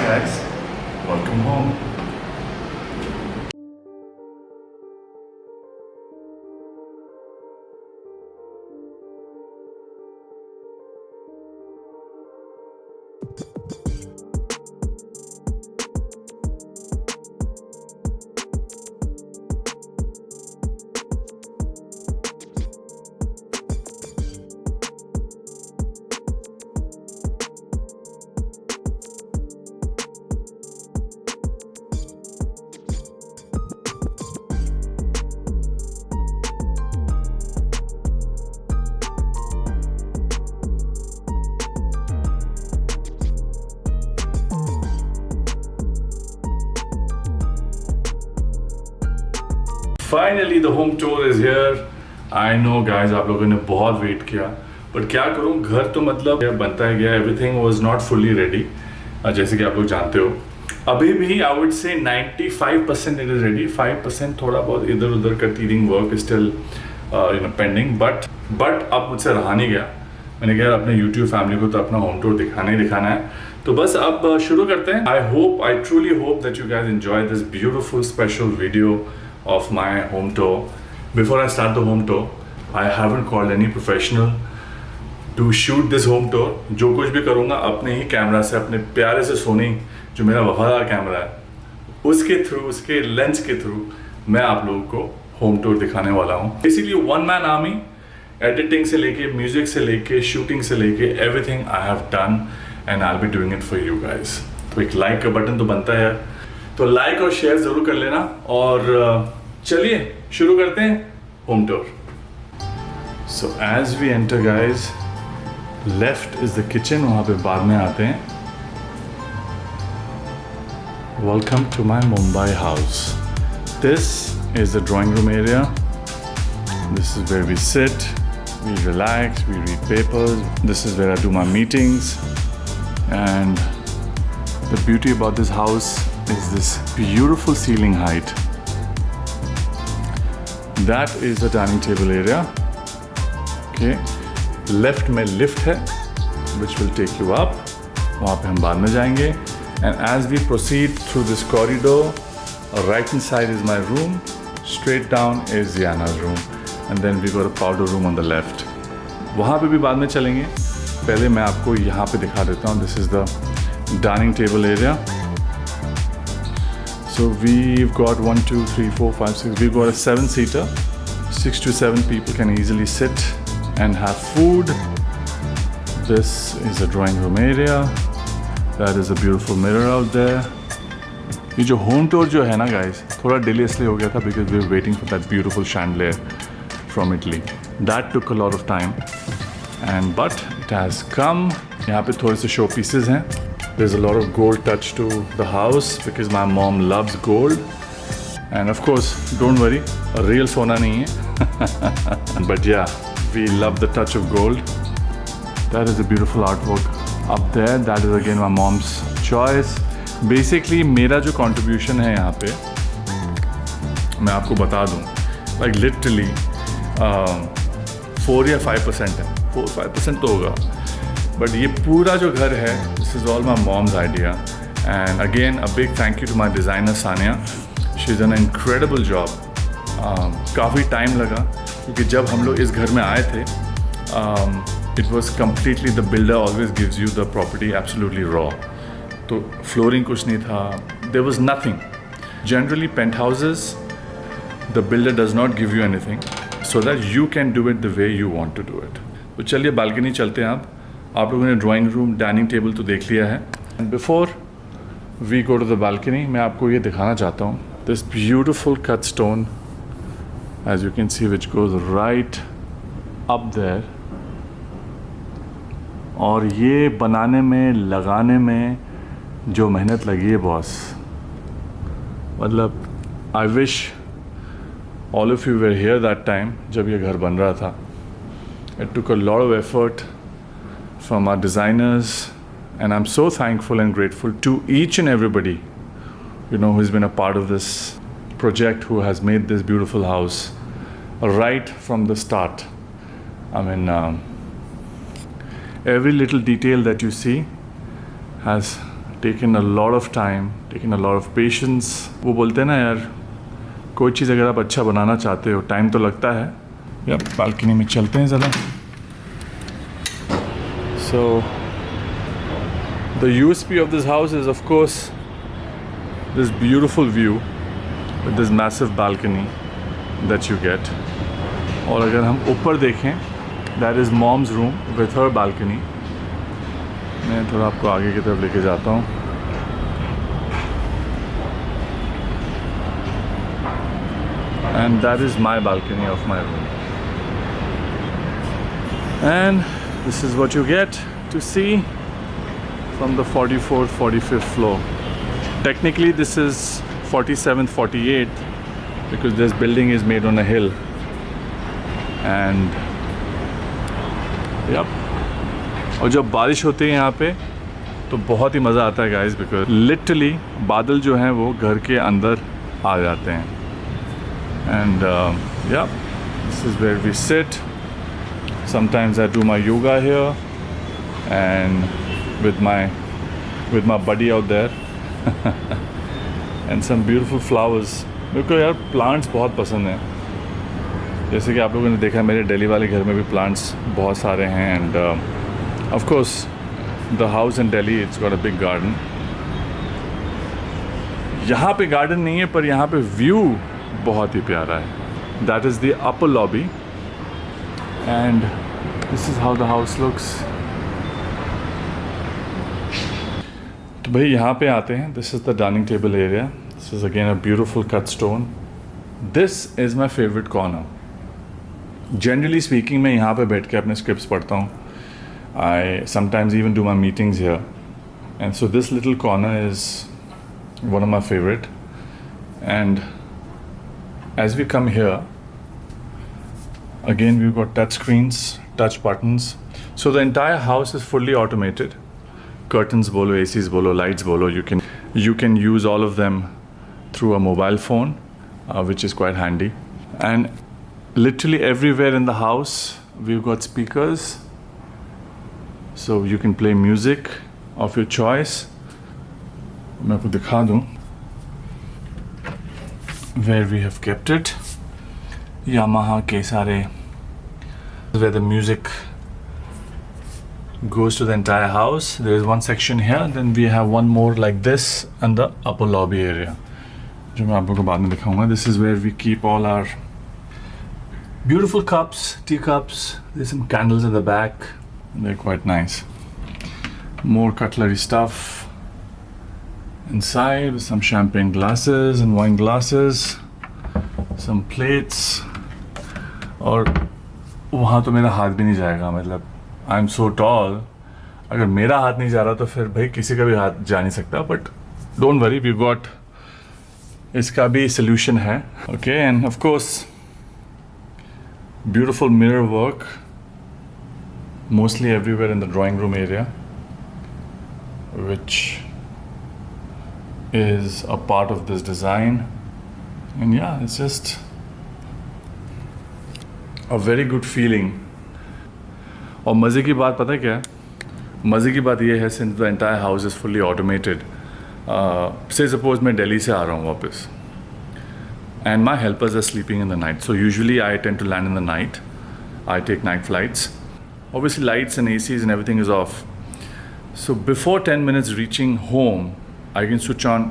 guys, welcome home. Finally the home tour is here. I know guys, आप लोगों ने बहुत वेट किया, बट क्या करूं, घर तो मतलब बनता है गया. Everything was not fully ready, जैसे कि आप लोग जानते हो. अभी भी I would say 95% it is ready. 5% थोड़ा बहुत इधर उधर का tearing work still pending, but अब मुझसे रहा नहीं गया. मैंने कहा अपने यूट्यूब फैमिली को तो अपना होम टूर दिखाना ही दिखाना है. तो बस अब शुरू करते हैं. I truly hope that you guys enjoy this beautiful special video of my home tour. Before I start the home tour, I haven't called any professional to shoot this home tour. जो कुछ भी करूँगा अपने ही camera से, अपने प्यारे से सोनी जो मेरा वफादार कैमरा है, उसके थ्रू, उसके लेंस के थ्रू मैं आप लोगों को होम टूर दिखाने वाला हूँ. Basically one man army, editing से लेके, म्यूजिक से लेके, शूटिंग से लेके, everything I have done and I will be doing it for you guys. तो एक लाइक का बटन तो बनता है, तो लाइक और शेयर जरूर कर लेना. और चलिए शुरू करते हैं home tour. So as we enter guys, left is the kitchen, वहाँ पे बाद में आते हैं. Welcome to my Mumbai house. This is the drawing room area. This is where we sit, we relax, we read papers. This is where I do my meetings. And the beauty about this house is this beautiful ceiling height. That is the dining table area. Okay, left में lift है which will take you up. वहाँ पे हम बाद में जाएंगे. And as we proceed through this corridor, right hand side is my room, straight down is Yana's room, and then we got a powder room on the left. वहाँ पे भी बाद में चलेंगे. पहले मैं आपको यहाँ पे दिखा देता हूँ. This is the dining table area. So we've got 1, 2, 3, 4, 5, 6. We've got a 7-seater. 6 to 7 people can easily sit and have food. This is the drawing room area. That is a beautiful mirror out there. ये जो home tour जो है ना guys, थोड़ा delay इसलिए हो गया था because we were waiting for that beautiful chandelier from Italy. That took a lot of time, but it has come. यहाँ पे थोड़े से show pieces हैं. There's a lot of gold touch to the house because my mom loves gold. And of course, don't worry, a real sona nahi hai. But yeah, we love the touch of gold. That is a beautiful artwork up there. That is again my mom's choice. Basically, मेरा जो contribution है यहाँ पे, मैं आपको बता दूँ, like literally 4 या 5% है. 4-5% तो होगा. बट ये पूरा जो घर है, this is all my mom's idea. And again a big thank you to my designer Sania. She is an incredible job. काफ़ी टाइम लगा क्योंकि जब हम लोग इस घर में आए थे, it was completely, the builder always gives you the property absolutely raw. तो फ्लोरिंग कुछ नहीं था, there was nothing. Generally paint houses, the builder does not give you anything so that you can do it the way you want to do it. तो चलिए balcony चलते हैं. आप लोगों ने ड्राइंग रूम, डाइनिंग टेबल तो देख लिया है. And before we go to the balcony, मैं आपको ये दिखाना चाहता हूँ. This beautiful cut stone, as you can see, which goes right up there. और ये बनाने में, लगाने में जो मेहनत लगी है बॉस, मतलब I wish all of you were here that time जब ये घर बन रहा था. It took a lot of effort from our designers, and I'm so thankful and grateful to each and everybody, you know, who's been a part of this project, who has made this beautiful house right from the start. I mean, every little detail that you see has taken a lot of time, taken a lot of patience. वो बोलते हैं ना यार, कोई चीज़ अगर आप अच्छा बनाना चाहते हो टाइम तो लगता है. या बालकनी में चलते हैं ज़रा. So the USP of this house is of course this beautiful view with this massive balcony that you get. और अगर हम ऊपर देखें, that is mom's room with her balcony. मैं थोड़ा आपको आगे की तरफ लेके जाता हूँ. And that is my balcony of my room. And this is what you get to see from the 44th, 45th floor. Technically this is 47th, 48th because this building is made on a hill. And yep. और जब बारिश होती है यहाँ पे तो बहुत ही मज़ा आता है गाइस, बिकॉज लिटरली बादल जो हैं वो घर के अंदर आ जाते हैं. And yeah this is where we sit. Sometimes I do my yoga here and with my buddy out there and some beautiful flowers. मेरे को यार प्लांट्स बहुत पसंद हैं. जैसे कि आप लोगों ने देखा मेरे दिल्ली वाले घर में भी प्लांट्स बहुत सारे हैं. And of course the house in Delhi it's got a big garden. यहाँ पे गार्डन नहीं है पर यहाँ पे व्यू बहुत ही प्यारा है. That is the upper lobby and this is how the house looks. तो भाई यहाँ पे आते हैं. This is the dining table area. This is again a beautiful cut stone. This is my favourite corner. Generally speaking मैं यहाँ पे बैठ के अपने स्क्रिप्ट्स पढ़ता हूँ. I sometimes even do my meetings here. And so this little corner is one of my favourite. And as we come here again we've got touch screens, touch buttons. So the entire house is fully automated. Curtains bolo, ACs bolo, lights bolo, you can use all of them through a mobile phone, which is quite handy. And literally everywhere in the house we've got speakers, so you can play music of your choice. मैं आपको दिखा दूँ where we have kept it. Yamaha के सारे, where the music goes to the entire house. There is one section here, then we have one more like this in the upper lobby area, जो मैं आप लोगों को बाद में दिखाऊंगा. This is where we keep all our beautiful cups, tea cups. There's some candles at the back. They're quite nice. More cutlery stuff inside with some champagne glasses and wine glasses, some plates. और वहाँ तो मेरा हाथ भी नहीं जाएगा. मतलब I am so tall, अगर मेरा हाथ नहीं जा रहा तो फिर भाई किसी का भी हाथ जा नहीं सकता. But don't worry, we got, इसका भी सल्यूशन है. Okay. And of course beautiful mirror work mostly everywhere in the drawing room area, which is a part of this design. And yeah, it's just a very good feeling. और मज़े की बात पता है क्या है? मज़े की बात ये है, since the entire house is fully automated, say suppose मैं दिल्ली से आ रहा हूँ वापस, and my helpers are sleeping in the night. So usually I tend to land in the night. I take night flights. Obviously lights and ACs and everything is off. So before 10 minutes reaching home, I can switch on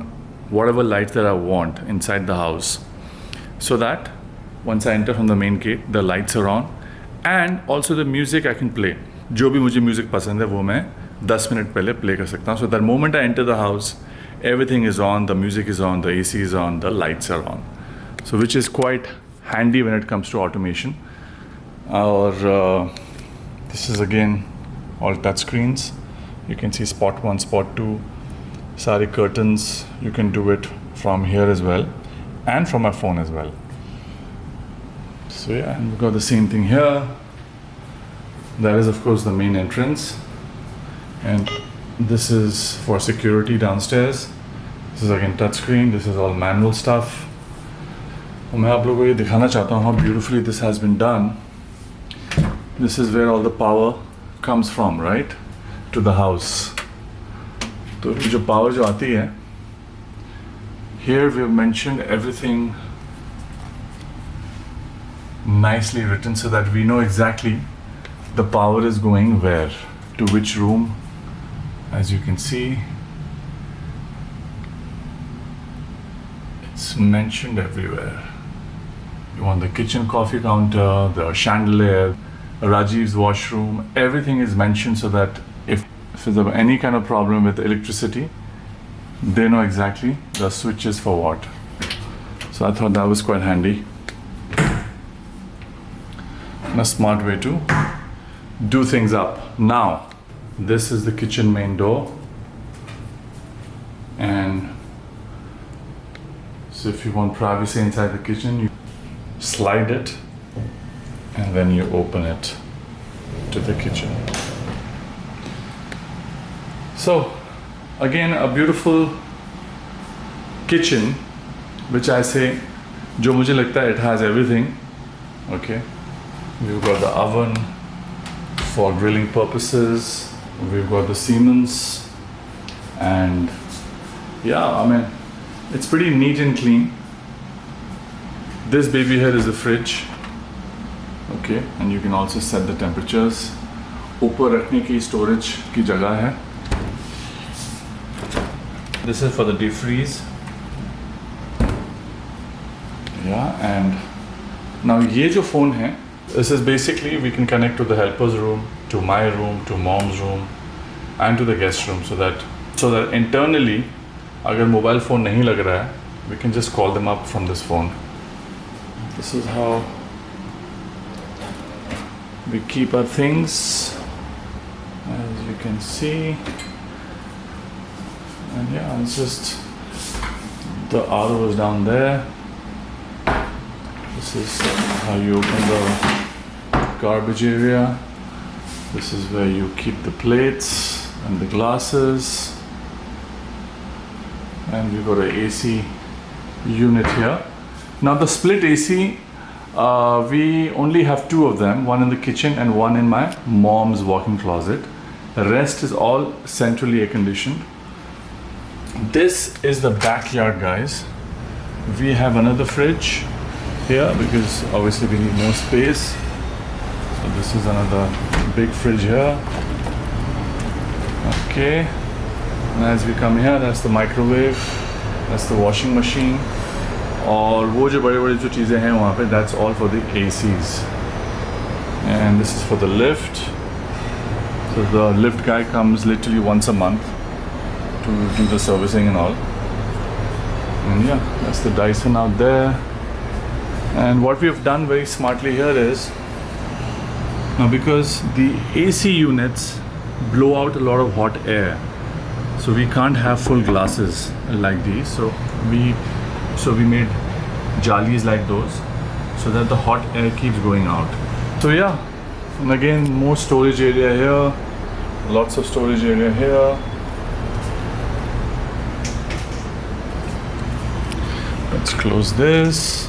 whatever lights that I want inside the house, so that once I enter from the main gate, the lights are on, and also the music I can play. जो भी मुझे music पसंद है वो मैं 10 minute पहले play कर सकता हूँ. So that moment I enter the house, everything is on, the music is on, the AC is on, the lights are on. So which is quite handy when it comes to automation. Or this is again all touch screens. You can see spot 1, spot 2, sari curtains. You can do it from here as well, and from my phone as well. So yeah, and we've got the same thing here. That is of course the main entrance, and this is for security downstairs. This is again touch screen. This is all manual stuff. और मैं आप लोगों को ये दिखाना चाहता हूँ how beautifully this has been done. This is where all the power comes from, right, to the house. तो जो पावर जो आती है, here we have mentioned everything nicely written so that we know exactly the power is going where, to which room. As you can see, it's mentioned everywhere. You want the kitchen coffee counter, the chandelier, Rajiv's washroom, everything is mentioned so that if there's any kind of problem with electricity, they know exactly the switches for what. So I thought that was quite handy. And a smart way to do things up. Now, this is the kitchen main door. And so if you want privacy inside the kitchen, you slide it and then you open it to the kitchen. So again, a beautiful kitchen, which I say, जो मुझे लगता है, it has everything. Okay, we've got the oven for grilling purposes. We've got the Siemens, and yeah, I mean, it's pretty neat and clean. This baby here is a fridge. Okay, and you can also set the temperatures. ऊपर रखने की storage की जगह है. This is for the deep freeze. Yeah, and now ये जो phone है, this is basically we can connect to the helper's room, to my room, to mom's room, and to the guest room, so that internally, अगर mobile phone नहीं लग रहा है, we can just call them up from this phone. This is how we keep our things, as you can see. And yeah, it's just the RO is down there. This is how you open the garbage area. This is where you keep the plates and the glasses. And we've got an AC unit here. Now the split AC, we only have two of them, one in the kitchen and one in my mom's walk-in closet. The rest is all centrally air conditioned. This is the backyard, guys. We have another fridge here because obviously we need more space. So this is another big fridge here. Okay, and as we come here, that's the microwave, that's the washing machine. और वो जो बड़े बड़े जो चीज़ें हैं वहाँ पे, that's all for the ACs. And this is for the lift. So the lift guy comes literally once a month to do the servicing and all. And yeah, that's the Dyson out there. And what we have done very smartly here is, now because the AC units blow out a lot of hot air, so we can't have full glasses like these. So we made jalis like those so that the hot air keeps going out. So yeah, and again, more storage area here, lots of storage area here. Let's close this.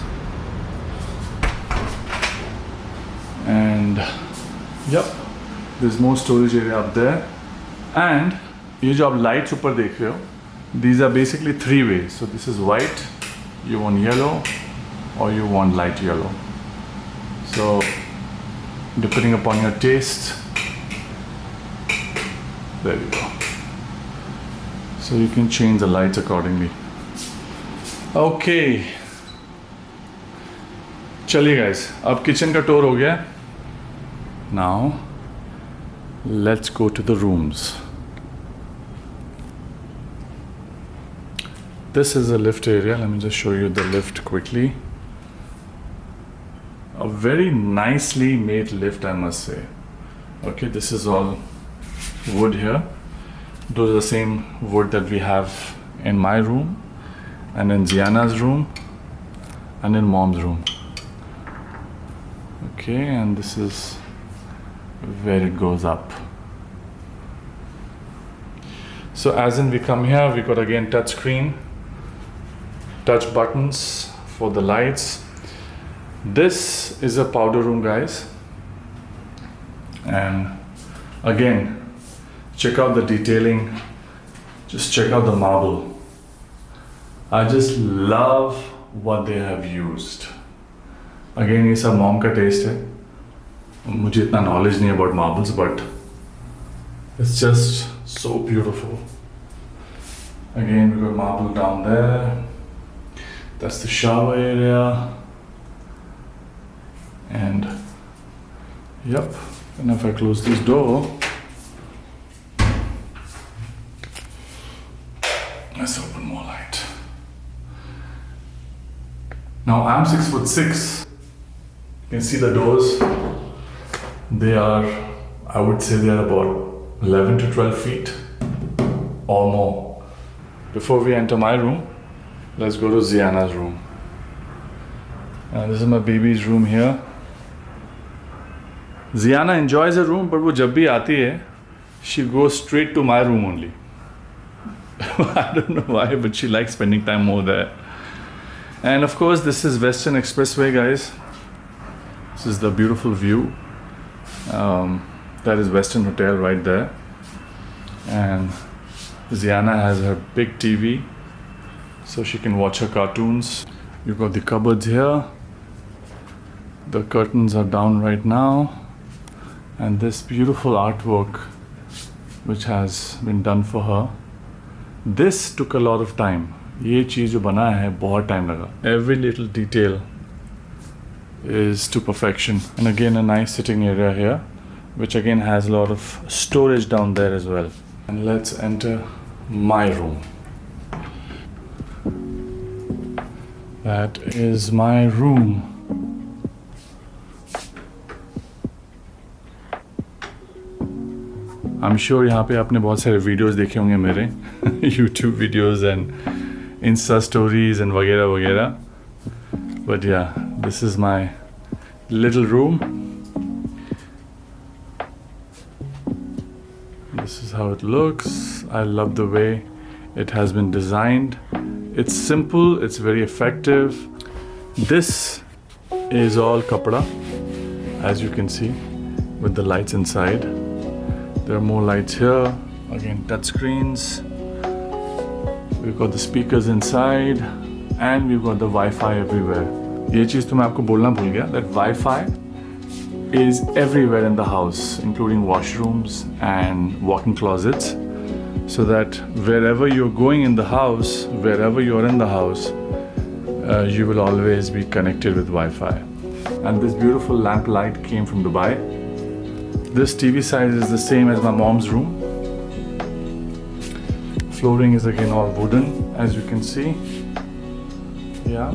And yep, there's more storage area up there. And ये जो आप lights ऊपर देख रहे हो, these are basically three ways. So this is white, you want yellow, or you want light yellow. So depending upon your taste, there you go. So you can change the lights accordingly. Okay, चलिए guys, अब kitchen का tour हो गया. Now let's go to the rooms. This is the lift area. Let me just show you the lift quickly. A very nicely made lift, I must say. Okay, this is all wood here. Those are the same wood that we have in my room, and in Ziana's room, and in mom's room. Okay, and this is where it goes up. So as in we come here, we got again touch screen, touch buttons for the lights. This is a powder room, guys. And again, check out the detailing Just check out the marble. I just love what they have used. Again, ये सब mom का taste है. मुझे इतना knowledge नहीं about marbles, but it's just so beautiful. Again, we got marble down there. That's the shower area. And yep, and if I close this door, let's open more light. Now I'm 6'6". You can see the doors. They are, I would say they are about 11 to 12 feet or more. Before we enter my room, let's go to Ziana's room. And this is my baby's room here. Ziana enjoys her room, but वो जब भी आती है, she goes straight to my room only. I don't know why, but she likes spending time more there. And of course, this is Western Expressway, guys. This is the beautiful view. That is Western Hotel right there. And Ziana has her big TV, so she can watch her cartoons. You've got the cupboards here. The curtains are down right now. And this beautiful artwork, which has been done for her. This took a lot of time. ये चीज़ जो बना है बहुत time लगा. Every little detail is to perfection. And again a nice sitting area here, which again has a lot of storage down there as well. And let's enter my room. That is my room. I'm sure यहाँ पे आपने बहुत सारे videos देखे होंगे मेरे YouTube videos and Insta stories and वगैरह वगैरह. But yeah, this is my little room. This is how it looks. I love the way it has been designed. It's simple, it's very effective. This is all kapda, as you can see, with the lights inside. There are more lights here. Again, touch screens. We've got the speakers inside, and we've got the Wi-Fi everywhere. ये चीज़ तो मैं आपको बोलना भूल गया, that Wi-Fi is everywhere in the house, including washrooms and walk-in closets, so that wherever you're going in the house, wherever you're in the house, you will always be connected with Wi-Fi. And this beautiful lamp light came from Dubai. This TV size is the same as my mom's room. Flooring is again all wooden, as you can see. Yeah.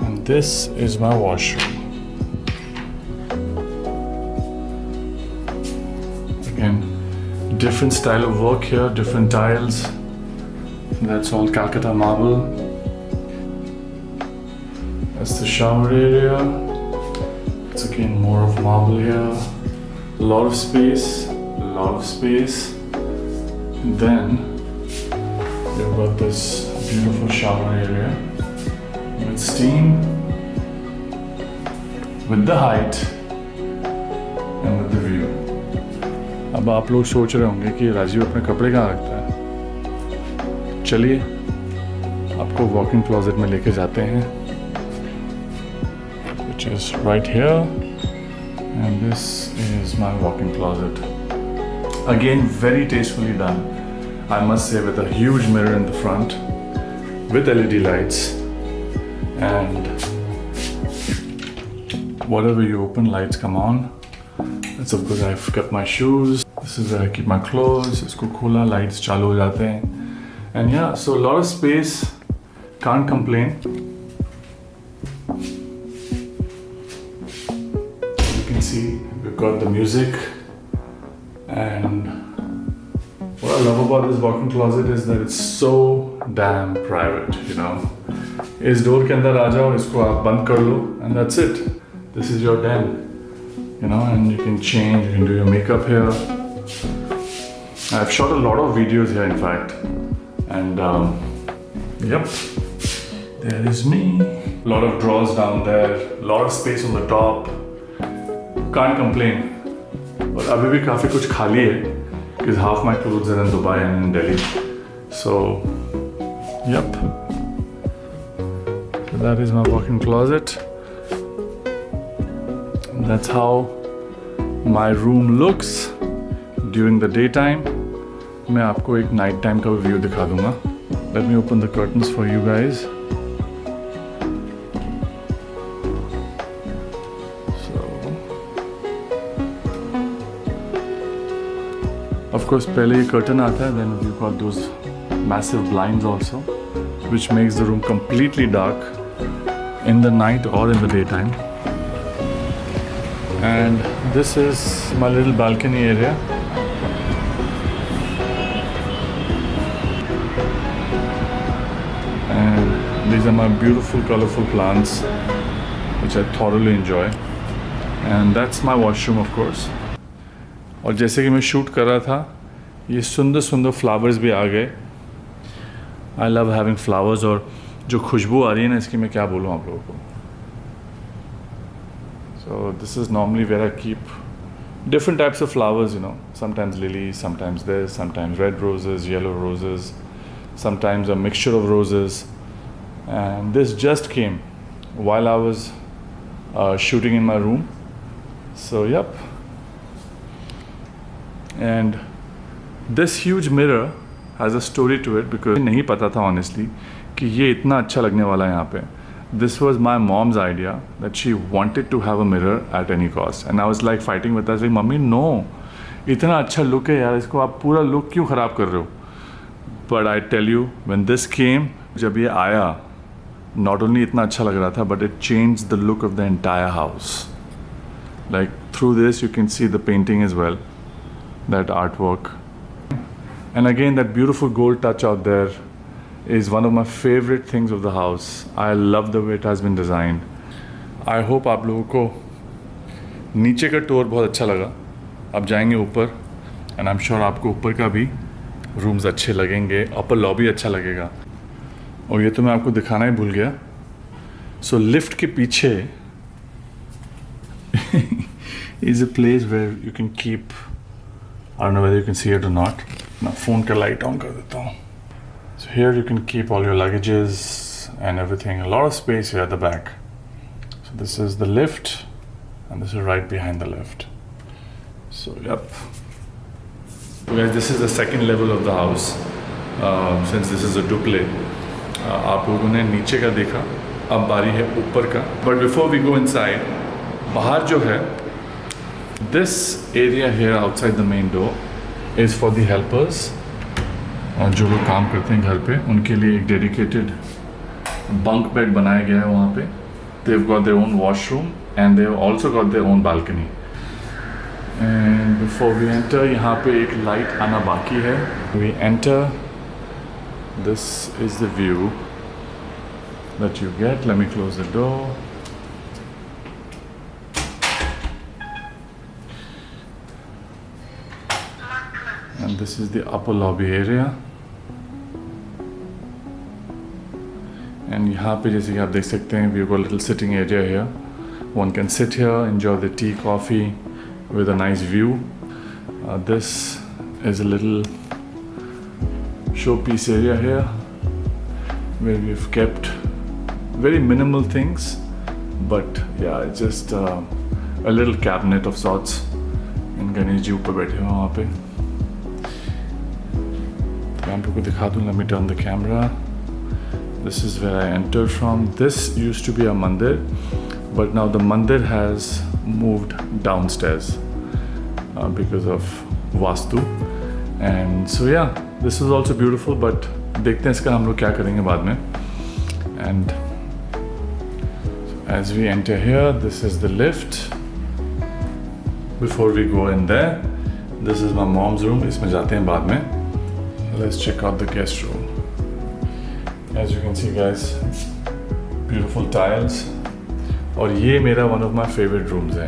And this is my washroom. Again, different style of work here, different tiles. That's all Calcutta marble. That's the shower area. It's again more of marble here. A lot of space, a lot of space. And then you've got this beautiful shower area with steam, with the height and with the view. अब आप लोग सोच रहे होंगे कि राजीव अपने कपड़े कहाँ रखता है. चलिए आपको वॉकिंग क्लोजेट में लेके जाते हैं, which is right here, and this is my walk-in closet. Again, very tastefully done, I must say, with a huge mirror in the front, with LED lights, and whatever you open, lights come on. That's of course I've kept my shoes. This is where I keep my clothes. Isko khula, lights chalu ho jate hain. And yeah, so a lot of space, can't complain. See, we've got the music, and what I love about this walk-in closet is that it's so damn private, you know. इस door के अंदर आ जाओ, इसको आप बंद कर लो, and that's it. This is your den, you know, and you can change, you can do your makeup here. I've shot a lot of videos here, in fact, and yep, there is me. A lot of drawers down there, a lot of space on the top. Can't complain. और अभी भी काफ़ी कुछ खाली है, because half my clothes are in Dubai and in Delhi. So, yep. So that is my walk-in closet. That's how my room looks during the daytime. मैं आपको एक night time का view दिखा दूँगा. Let me open the curtains for you guys. Of course, पहले ये curtain आता है, then we've got those massive blinds also, which makes the room completely dark in the night or in the daytime. And this is my little balcony area. And these are my beautiful, colorful plants, which I thoroughly enjoy. And that's my washroom, of course. और जैसे कि मैं shoot कर रहा था, ये सुंदर सुंदर फ्लावर्स भी आ गए. I love having flowers. और जो खुशबू आ रही है ना इसकी, मैं क्या बोलूँ आप लोगों को. So this is normally where I keep different types of flowers, you know. Sometimes lilies, sometimes this, sometimes red roses, yellow roses, sometimes a mixture of roses. And this just came while I was shooting in my room. So, yep. And this huge mirror has a story to it because नहीं पता था honestly कि ये इतना अच्छा लगने वाला है यहाँ पे. This was my mom's idea that she wanted to have a mirror at any cost, and I was like fighting with her, saying, "Mummy, no, इतना अच्छा look है यार, इसको आप पूरा look क्यों ख़राब कर रहे हो?" But I tell you, when this came, जब ये आया, not only इतना अच्छा लग रहा था, but it changed the look of the entire house. Like through this, you can see the painting as well, that artwork, and again that beautiful gold touch out there is one of my favorite things of the house. I love the way it has been designed. I hope आप लोगों को नीचे का tour बहुत अच्छा लगा. अब जाएंगे ऊपर, and I'm sure आपको ऊपर का भी रूम्स अच्छे लगेंगे, अपर लॉबी अच्छा लगेगा. और ये तो मैं आपको दिखाना ही भूल गया. So लिफ्ट के पीछे is a place where you can keep, I don't know whether you can see it or not. मैं फ़ोन का लाइट ऑन कर देता हूँ. So here you can keep all your luggages and everything. A lot of space here at the back. So this is the lift, and this is right behind the lift. So yep. So guys, this is the second level of the house. Since this is a duplex, आप लोगों ने नीचे का देखा, अब बारी है ऊपर का. But before we go inside, बाहर जो है, this area here outside the main door is for the helpers. और जो लोग काम करते हैं घर पे, उनके लिए एक डेडिकेटेड बंक बेड बनाया गया है वहाँ पे. They've got their own washroom and they've also got their own balcony. And before we enter, यहाँ पे एक लाइट आना बाकी है. We enter. This is the view that you get. Let me close the door. And this is the upper lobby area. And यहाँ पे जैसे कि आप देख सकते हैं, we've got a little sitting area here. One can sit here, enjoy the tea, coffee with a nice view. This is a little showpiece area here where we've kept very minimal things, but yeah, it's just a little cabinet of sorts. And Ganesh जी ऊपर बैठे हैं वहाँ पे. मैं आपको दिखा दूँ. Let me turn the camera. This is where I entered from. This used to be a mandir, but now the mandir has moved downstairs because of Vastu. And so yeah, this is also beautiful, but देखते हैं इसका हम लोग क्या करेंगे बाद में. And so as we enter here, this is the lift. Before we go in there, this is my mom's room. इसमें जाते हैं बाद में. Let's check out the guest room. As you can see guys, beautiful tiles. और ये मेरा one of my favorite rooms है.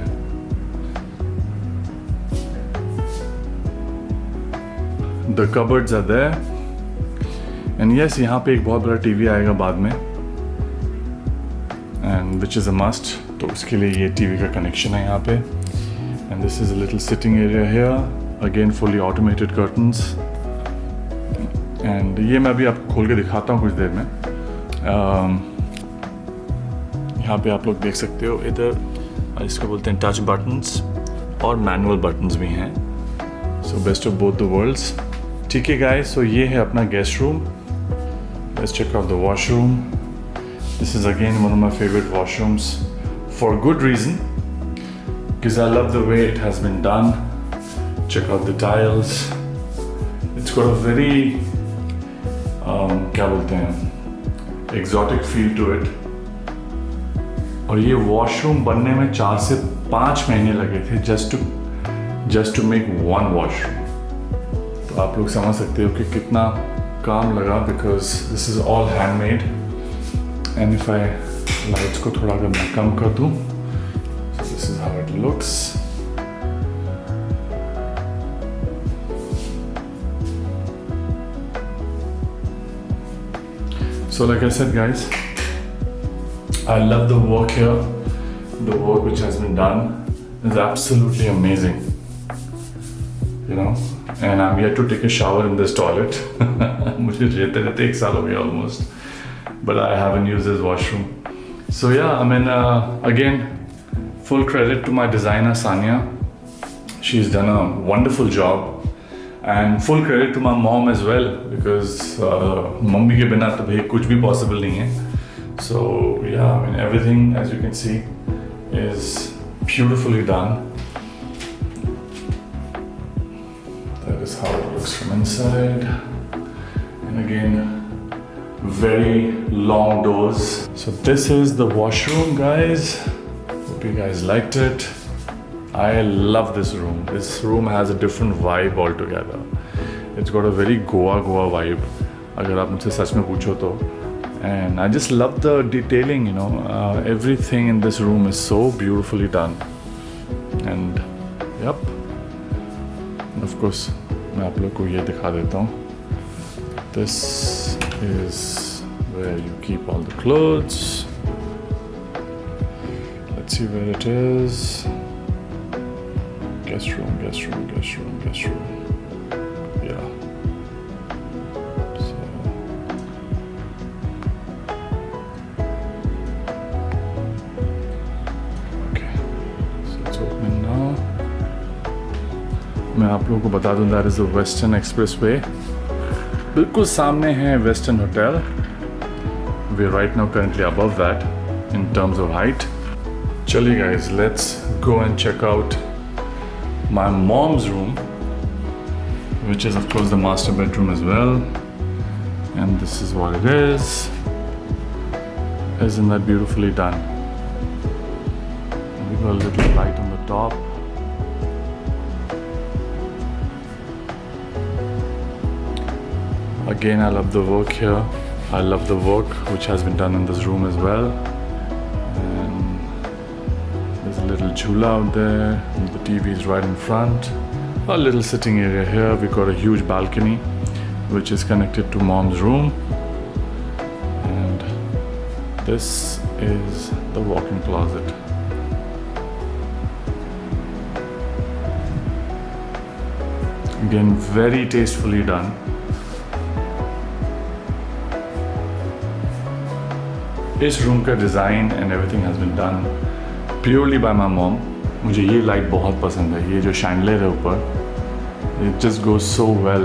The cupboards are there. And yes, यहाँ पे एक बहुत बड़ा टीवी आएगा बाद में. And which is a must. तो उसके लिए ये टीवी का कनेक्शन है यहाँ पे. And this is a little sitting area here. Again fully automated curtains and ये मैं अभी आपको खोल के दिखाता हूँ कुछ देर में। यहाँ पे आप लोग देख सकते हो, इधर इसको बोलते हैं टच बटन्स और मैनुअल बटन्स भी हैं। So best of both the worlds. ठीक है गाइस, सो ये है अपना guest room. Let's check out the washroom. This is again one of my favourite washrooms for good reason, because I love the way it has been done. Check out the tiles, it's got a very क्या बोलते हैं, exotic feel to it. और ये washroom बनने में 4 से 5 महीने लगे थे just to make one washroom. तो आप लोग समझ सकते हो कि कितना काम लगा, because this is all handmade. And if I lights को थोड़ा अगर मैं कम कर दूँ, this is how it looks. So like I said guys, I love the work here. The work which has been done is absolutely amazing, you know, and I'm yet to take a shower in this toilet. मुझे रहते रहते 1 साल हो गया almost, but I haven't used this washroom. So yeah, I mean again, full credit to my designer Sanya. She's done a wonderful job. And full credit to my mom as well, because mummy के बिना तो भाई कुछ भी possible नहीं है. So yeah, I mean everything, as you can see, is beautifully done. That is how it looks from inside. And again, very long doors. So this is the washroom, guys. Hope you guys liked it. I love this room. This room has a different vibe altogether. It's got a very Goa vibe, अगर आप मुझसे सच में पूछो तो. And I just love the detailing, you know. Everything in this room is so beautifully done. And yep. And of course, मैं आप लोग को ये दिखा देता हूँ. This is where you keep all the clothes. Let's see where it is. Guest room. Yeah. So. Okay. So it's opening now. मैं आप लोगों को बता दूं, that is the Western Expressway. बिल्कुल सामने है Western Hotel. We're right now currently above that in terms of height. चलिए guys, let's go and check out my mom's room, which is of course the master bedroom as well. And this is what it is. Isn't that beautifully done? We got a little light on the top. Again, I love the work here. I love the work which has been done in this room as well. There's a little chula out there, and the TV is right in front. A little sitting area here. We've got a huge balcony which is connected to mom's room. And this is the walk-in closet. Again, very tastefully done. इस room का design and everything has been done purely by my mom. मुझे ये light बहुत पसंद है, ये जो chandelier है ऊपर, it just goes so well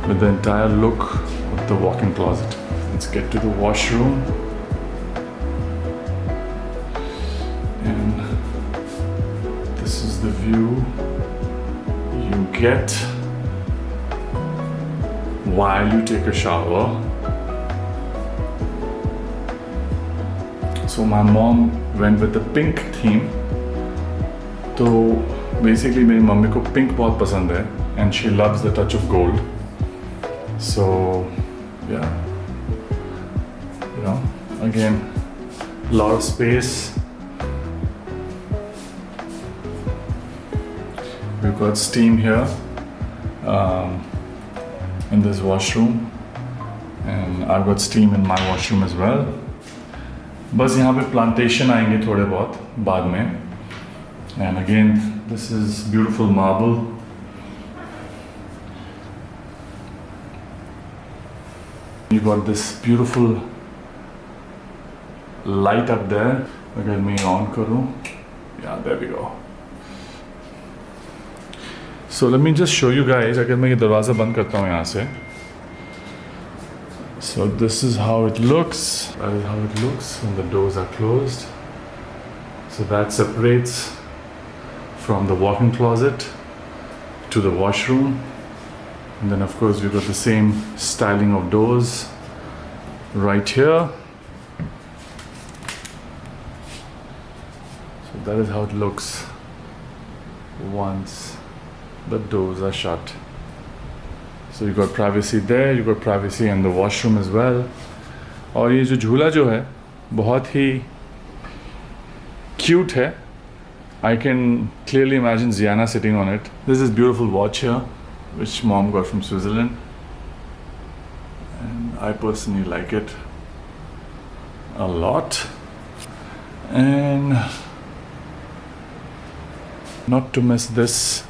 with the entire look of the walk in closet. Let's get to the washroom. And this is the view you get while you take a shower. So my mom went with the pink theme. तो basically मेरी mummy को pink बहुत पसंद है and she loves the touch of gold. So yeah, you know, again, lot of space. We've got steam here in this washroom, and I've got steam in my washroom as well. बस यहाँ पे plantation आएंगे थोड़े बहुत बाद में. And again, this is beautiful marble. we've got this beautiful light up there. अगर मैं on करूँ, yeah, there we go. So let me just show you guys. अगर मैं ये दरवाज़ा बंद करता हूँ यहाँ से. So this is how it looks. That is how it looks when the doors are closed. So that separates from the walk-in closet to the washroom. And then of course we've got the same styling of doors right here. So that is how it looks once the doors are shut. So you got privacy there, you got privacy in the washroom as well. और ये जो झूला जो है बहुत ही cute है. I can clearly imagine Ziana sitting on it. This is beautiful watch here, which mom got from Switzerland, and I personally like it a lot. And not to miss this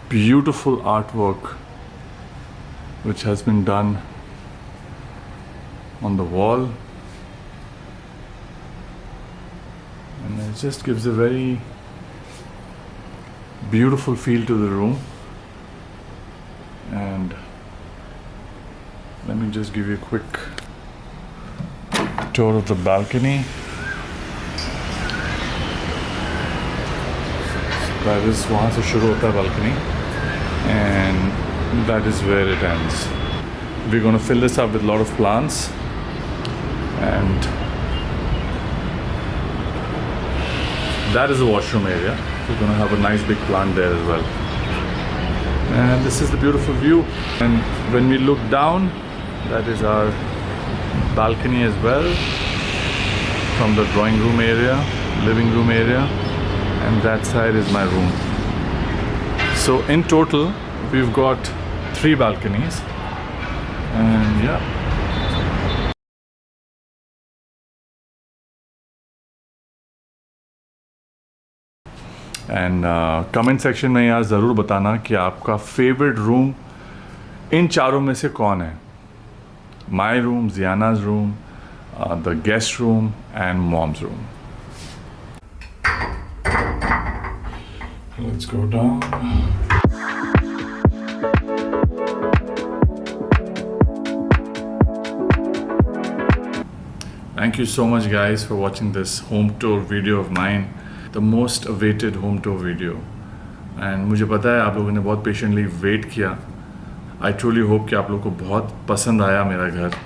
beautiful artwork which has been done on the wall, and it just gives a very beautiful feel to the room. And let me just give you a quick tour of the balcony. So that is वहाँ से शुरू होता है balcony, and that is where it ends. We're going to fill this up with a lot of plants, and that is the washroom area. We're going to have a nice big plant there as well. And this is the beautiful view. And when we look down, that is our balcony as well, from the drawing room area, living room area, and that side is my room. So in total we've got 3 balconies, and yeah. And comment section में यार ज़रूर बताना कि आपका favourite room in चारों में से कौन है. My room, Gianna's room, the guest room and mom's room. Let's go down. Thank you so much guys for watching this home tour video of mine, the most awaited home tour video. And मुझे पता है आप लोगों ने बहुत patiently wait किया. I truly hope कि आप लोगों को बहुत पसंद आया मेरा घर,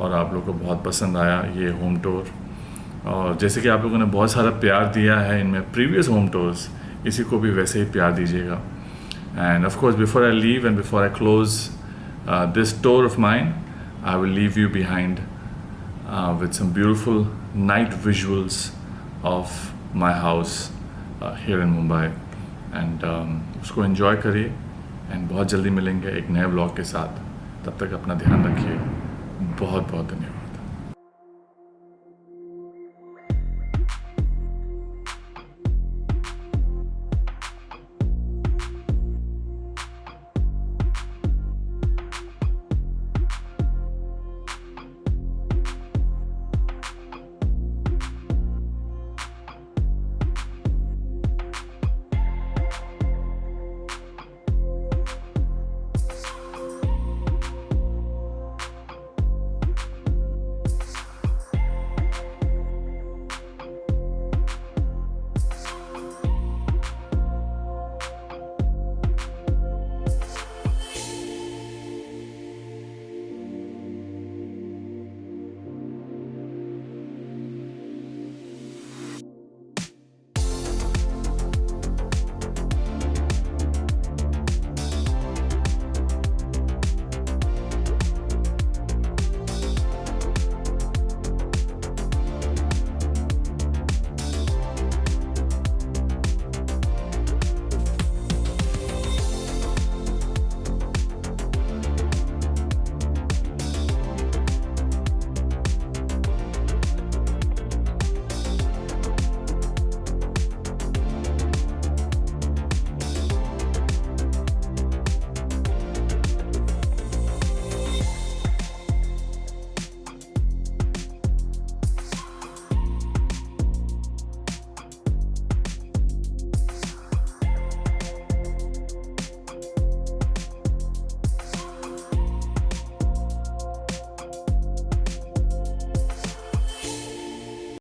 और आप लोगों को बहुत पसंद आया ये होम टूर. और जैसे कि आप लोगों ने बहुत सारा प्यार दिया है इनमें प्रीवियस होम टूर्स, इसी को भी वैसे ही प्यार दीजिएगा. And of course before I leave and before I close this tour of mine, I will leave you behind with some beautiful night visuals of my house here in Mumbai. And उसको enjoy करिए, and बहुत जल्दी मिलेंगे एक नए blog के साथ. तब तक अपना ध्यान रखिए. बहुत बहुत धन्यवाद.